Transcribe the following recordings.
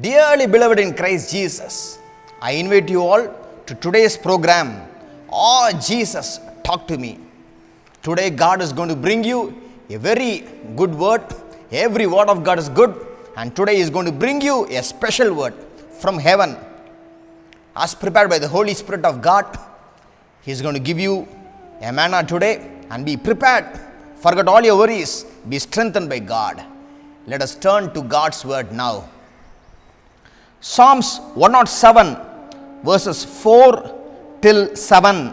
Dearly beloved in Christ Jesus, I invite you all to today's program. Oh Jesus, talk to me. Today God is going to bring you a very good word. Every word of God is good, and today He is going to bring you a special word from heaven. As prepared by the Holy Spirit of God, He is going to give you a manna today, and be prepared. Forget all your worries. Be strengthened by God. Let us turn to God's word now. Psalms 107 verses 4 till 7.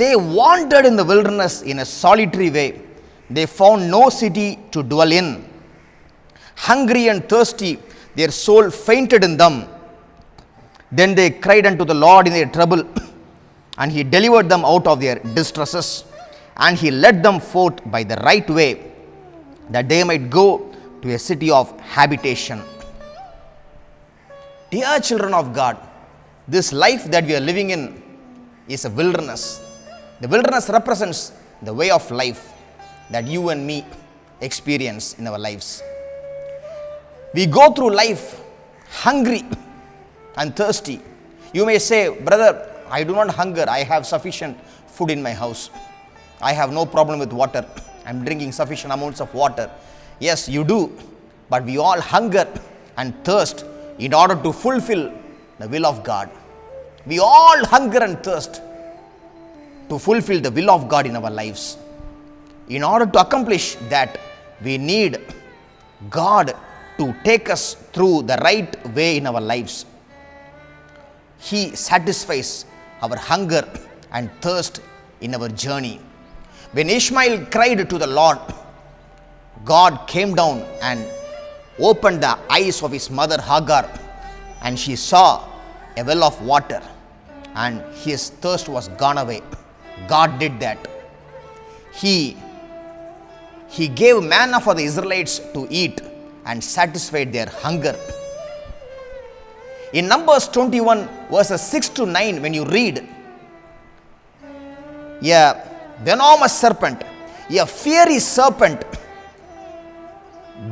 They wandered in the wilderness in a solitary way. They found no city to dwell in. Hungry and thirsty, their soul fainted in them. Then they cried unto the Lord in their trouble, and He delivered them out of their distresses, and He led them forth by the right way, that they might go to a city of habitation. Dear children of God, this life that we are living in is a wilderness. The wilderness represents the way of life that you and me experience in our lives. We go through life hungry and thirsty. You may say, brother, I do not hunger. I have sufficient food in my house. I have no problem with water. I am drinking sufficient amounts of water. Yes, you do. But we all hunger and thirst in order to fulfill the will of God. We all hunger and thirst to fulfill the will of God in our lives. In order to accomplish that, we need God to take us through the right way in our lives. He satisfies our hunger and thirst in our journey. When Ishmael cried to the Lord, God came down and opened the eyes of his mother Hagar, and she saw a well of water, and his thirst was gone away. God did that. He gave manna for the Israelites to eat and satisfied their hunger. In Numbers 21 verses 6 to 9, when you read, a venomous serpent, a fiery serpent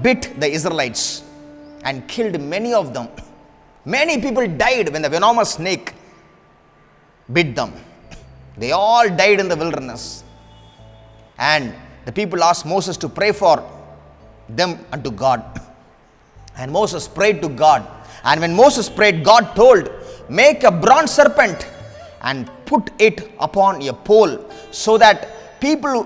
bit the Israelites and killed many of them. Many people died when the venomous snake bit them. They all died in the wilderness. And the people asked Moses to pray for them unto God. And Moses prayed to God. And when Moses prayed, God told, make a bronze serpent and put it upon a pole, so that people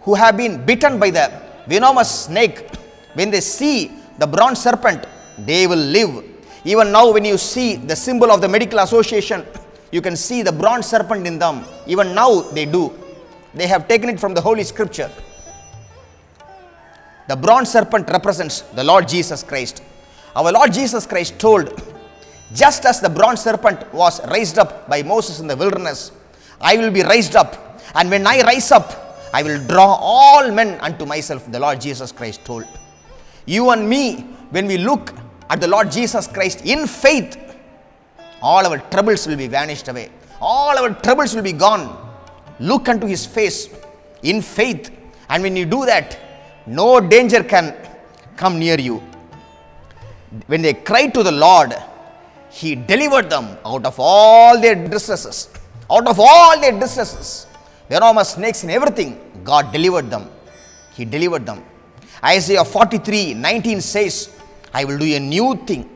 who have been bitten by the venomous snake, when they see the bronze serpent, they will live. Even now, when you see the symbol of the medical association, you can see the bronze serpent in them. Even now they do. They have taken it from the Holy Scripture. The bronze serpent represents the Lord Jesus Christ. Our Lord Jesus Christ told, just as the bronze serpent was raised up by Moses in the wilderness, I will be raised up. And when I rise up, I will draw all men unto myself, the Lord Jesus Christ told. You and me, when we look at the Lord Jesus Christ in faith, all our troubles will be vanished away. All our troubles will be gone. Look unto His face in faith. And when you do that, no danger can come near you. When they cried to the Lord, He delivered them out of all their distresses. Out of all their distresses. Venomous snakes and everything, God delivered them. He delivered them. Isaiah 43:19 says, I will do a new thing.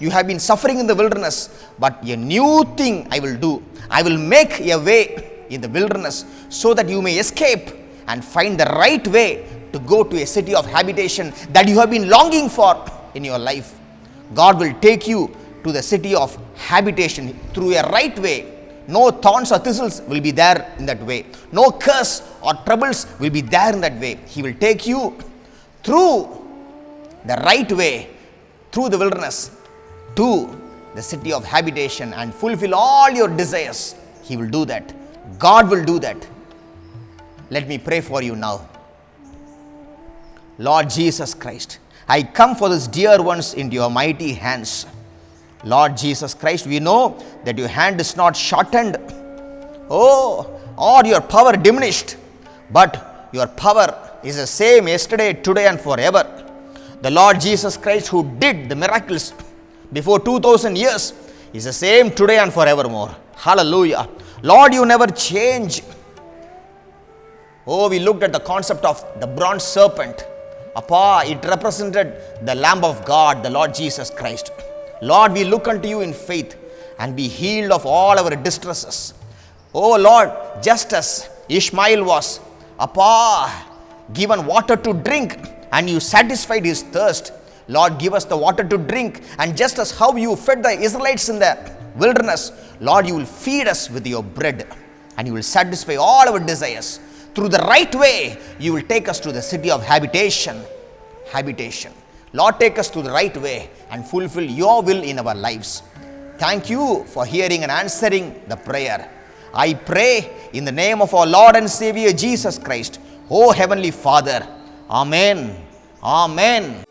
You have been suffering in the wilderness, but a new thing I will do. I will make a way in the wilderness so that you may escape and find the right way to go to a city of habitation that you have been longing for in your life. God will take you to the city of habitation through a right way. No thorns or thistles will be there in that way. No curse or troubles will be there in that way. He will take you through the right way, through the wilderness, to the city of habitation and fulfill all your desires. He will do that. God will do that. Let me pray for you now. Lord Jesus Christ, I come for these dear ones into your mighty hands. Lord Jesus Christ, we know that your hand is not shortened, or your power diminished, but your power is the same yesterday, today, and forever. The Lord Jesus Christ, who did the miracles before 2000 years is the same today and forevermore. Hallelujah. Lord, you never change. Oh, we looked at the concept of the bronze serpent. Appa, it represented the Lamb of God, the Lord Jesus Christ. Lord, we look unto you in faith and be healed of all our distresses. Oh Lord, just as Ishmael was, Appa, given water to drink and you satisfied his thirst, Lord, give us the water to drink. And just as how you fed the Israelites in the wilderness, Lord, you will feed us with your bread and you will satisfy all our desires. Through the right way, you will take us to the city of habitation. Lord, take us to the right way and fulfill your will in our lives. Thank you for hearing and answering the prayer. I pray in the name of our Lord and Savior Jesus Christ. O Heavenly Father. Amen. Amen.